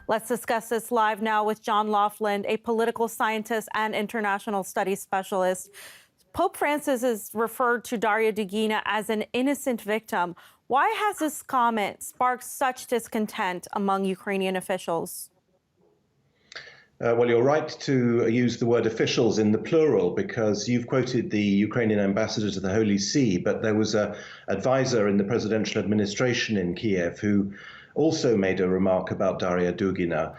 Let's discuss this live now with John Laughland, a political scientist and international studies specialist. Pope Francis has referred to Daria Dugina as an innocent victim. Why has this comment sparked such discontent among Ukrainian officials? Well, you're right to use the word officials in the plural because you've quoted the Ukrainian ambassador to the Holy See, but there was an advisor in the presidential administration in Kiev who also made a remark about Daria Dugina,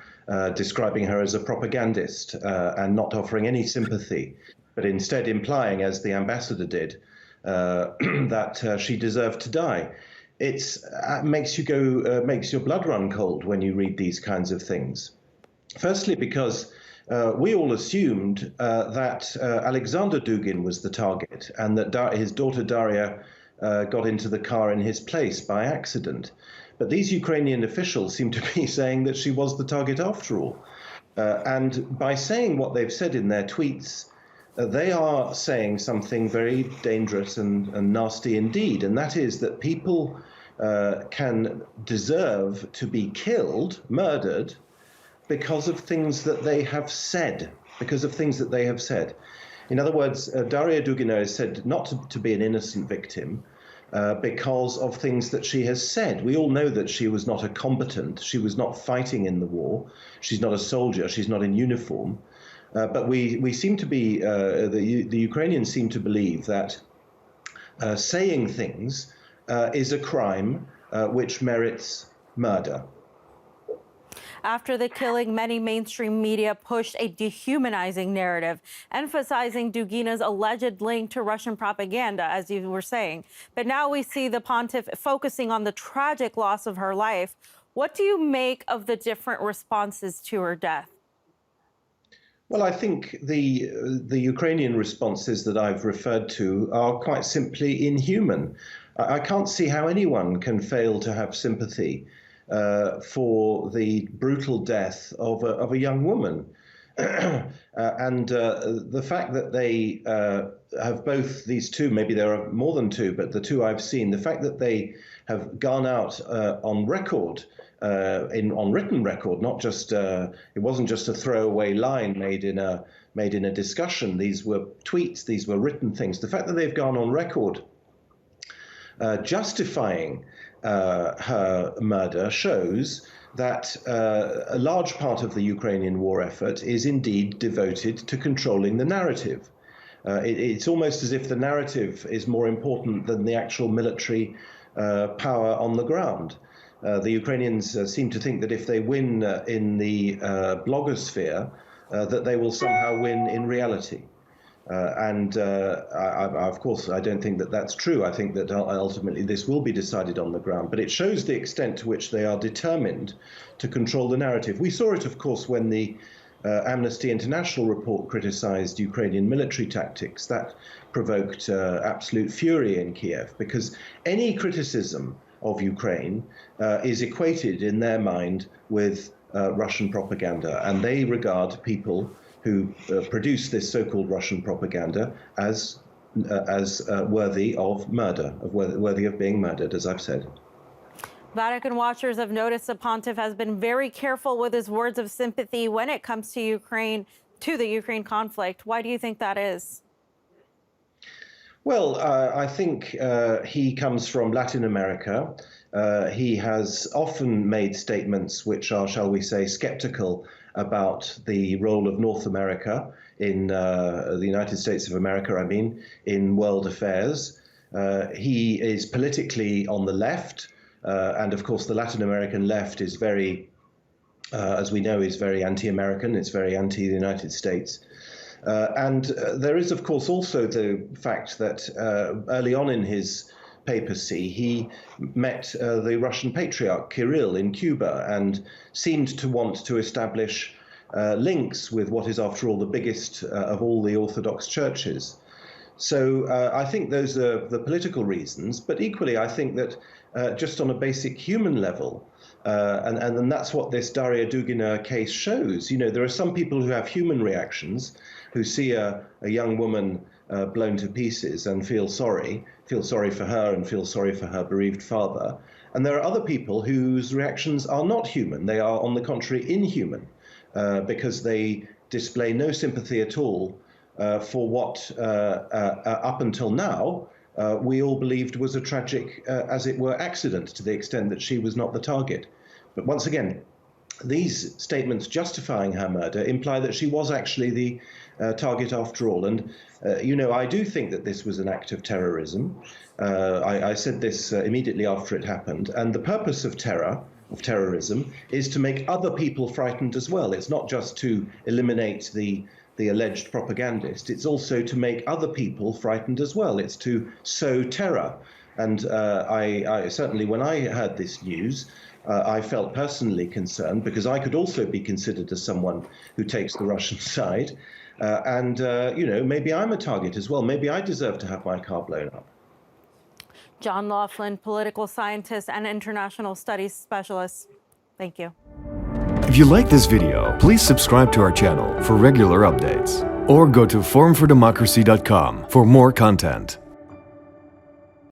describing her as a propagandist and not offering any sympathy, but instead implying, as the ambassador did, that she deserved to die. It makes your blood run cold when you read these kinds of things. Firstly, because we all assumed that Alexander Dugin was the target and that his daughter Daria got into the car in his place by accident. But these Ukrainian officials seem to be saying that she was the target after all. And by saying what they've said in their tweets, they are saying something very dangerous and nasty indeed. And that is that people can deserve to be killed, murdered, because of things that they have said, In other words, Daria Dugina is said not to be an innocent victim because of things that she has said. We all know that she was not a combatant. She was not fighting in the war. She's not a soldier. She's not in uniform. But we seem to be, the Ukrainians seem to believe that saying things is a crime which merits murder. After the killing, many mainstream media pushed a dehumanizing narrative, emphasizing Dugina's alleged link to Russian propaganda, as you were saying. But now we see the pontiff focusing on the tragic loss of her life. What do you make of the different responses to her death? Well, I think the Ukrainian responses that I've referred to are quite simply inhuman. I can't see how anyone can fail to have sympathy for the brutal death of a young woman. And the fact that they have both these two, maybe there are more than two, but the two I've seen, the fact that they have gone out on record, on written record, not just, it wasn't just a throwaway line made in a discussion. These were tweets, these were written things. The fact that they've gone on record justifying her murder shows that a large part of the Ukrainian war effort is indeed devoted to controlling the narrative. It's almost as if the narrative is more important than the actual military power on the ground. The Ukrainians seem to think that if they win in the blogosphere, that they will somehow win in reality. Of course, I don't think that that's true. I think that ultimately this will be decided on the ground. But it shows the extent to which they are determined to control the narrative. We saw it, of course, when the Amnesty International report criticized Ukrainian military tactics. That provoked absolute fury in Kiev, because any criticism of Ukraine is equated in their mind with Russian propaganda, and they regard people who produce this so-called Russian propaganda as worthy of murder, worthy of being murdered, as I've said. Vatican watchers have noticed the pontiff has been very careful with his words of sympathy when it comes to the Ukraine conflict. Why do you think that is? Well, I think he comes from Latin America. He has often made statements which are, shall we say, skeptical about the role of North America in the United States of America, in world affairs. He is politically on the left, and of course the Latin American left is very, as we know, is very anti-American. It's very anti the United States. And there is, of course, also the fact that early on in his papacy, he met the Russian patriarch Kirill in Cuba and seemed to want to establish links with what is, after all, the biggest of all the Orthodox churches. So I think those are the political reasons. But equally, I think that just on a basic human level, and that's what this Daria Dugina case shows. You know, there are some people who have human reactions, who see a young woman blown to pieces and feel sorry for her and feel sorry for her bereaved father. And there are other people whose reactions are not human. They are, on the contrary, inhuman, because they display no sympathy at all for what, up until now, we all believed was a tragic, as it were, accident, to the extent that she was not the target. But once again, these statements justifying her murder imply that she was actually the target after all. And, I do think that this was an act of terrorism. I said this immediately after it happened. And the purpose of terrorism, is to make other people frightened as well. It's not just to eliminate the alleged propagandist. It's also to make other people frightened as well. It's to sow terror. And I certainly, when I heard this news, I felt personally concerned, because I could also be considered as someone who takes the Russian side. Maybe I'm a target as well. Maybe I deserve to have my car blown up. John Laughland, political scientist and international studies specialist. Thank you. If you like this video, please subscribe to our channel for regular updates, or go to forumfordemocracy.com for more content.